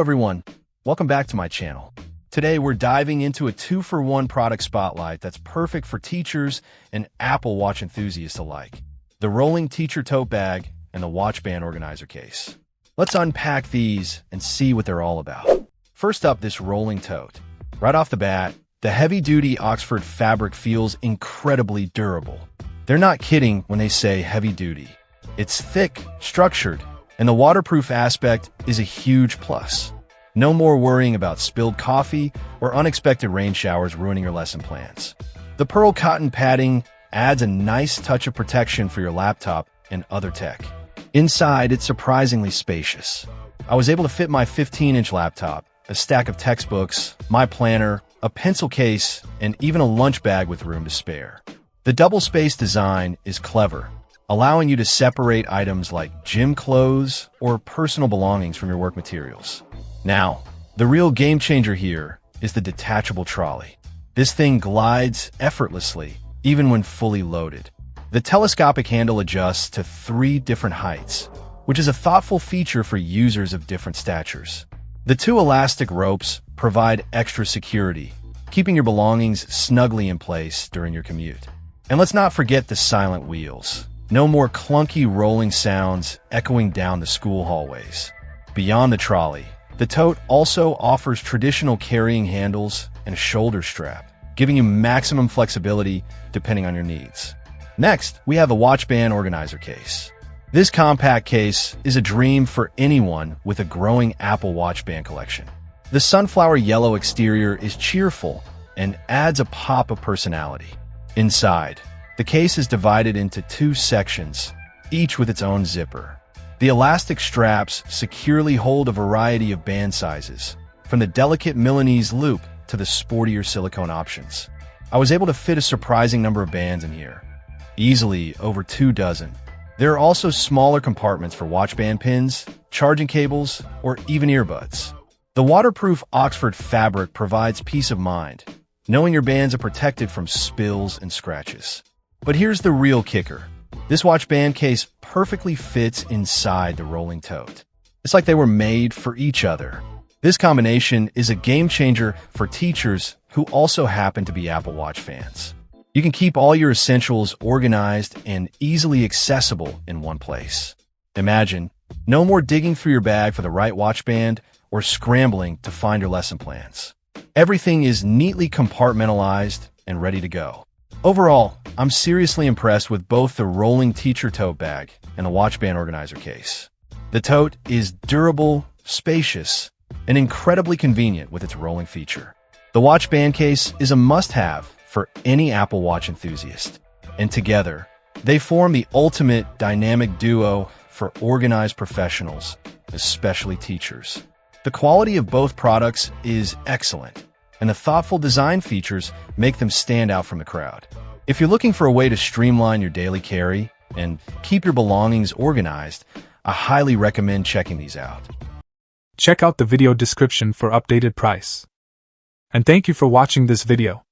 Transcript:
everyone, welcome back to my channel. Today we're diving into a 2-for-1 product spotlight that's perfect for teachers and Apple Watch enthusiasts alike. The rolling teacher tote bag and the watch band organizer case. Let's unpack these and see what they're all about. First up, this rolling tote. Right off the bat, the heavy-duty Oxford fabric feels incredibly durable. They're not kidding when they say heavy-duty. It's thick, structured, and the waterproof aspect is a huge plus. No more worrying about spilled coffee or unexpected rain showers ruining your lesson plans. The pearl cotton padding adds a nice touch of protection for your laptop and other tech. Inside, it's surprisingly spacious. I was able to fit my 15-inch laptop, a stack of textbooks, my planner, a pencil case, and even a lunch bag with room to spare. The double-space design is clever, allowing you to separate items like gym clothes or personal belongings from your work materials. Now, the real game changer here is the detachable trolley. This thing glides effortlessly, even when fully loaded. The telescopic handle adjusts to 3 different heights, which is a thoughtful feature for users of different statures. The 2 elastic ropes provide extra security, keeping your belongings snugly in place during your commute. And let's not forget the silent wheels. No more clunky rolling sounds echoing down the school hallways. Beyond the trolley, the tote also offers traditional carrying handles and a shoulder strap, giving you maximum flexibility depending on your needs. Next, we have a watch band organizer case. This compact case is a dream for anyone with a growing Apple Watch band collection. The sunflower yellow exterior is cheerful and adds a pop of personality. Inside, the case is divided into 2 sections, each with its own zipper. The elastic straps securely hold a variety of band sizes, from the delicate Milanese loop to the sportier silicone options. I was able to fit a surprising number of bands in here, easily over 2 dozen. There are also smaller compartments for watch band pins, charging cables, or even earbuds. The waterproof Oxford fabric provides peace of mind, knowing your bands are protected from spills and scratches. But here's the real kicker. This watch band case perfectly fits inside the rolling tote. It's like they were made for each other. This combination is a game changer for teachers who also happen to be Apple Watch fans. You can keep all your essentials organized and easily accessible in one place. Imagine, no more digging through your bag for the right watch band or scrambling to find your lesson plans. Everything is neatly compartmentalized and ready to go. Overall, I'm seriously impressed with both the rolling teacher tote bag and the watch band organizer case. The tote is durable, spacious, and incredibly convenient with its rolling feature. The watch band case is a must-have for any Apple Watch enthusiast, and together, they form the ultimate dynamic duo for organized professionals, especially teachers. The quality of both products is excellent, and the thoughtful design features make them stand out from the crowd. If you're looking for a way to streamline your daily carry and keep your belongings organized, I highly recommend checking these out. Check out the video description for updated price. And thank you for watching this video.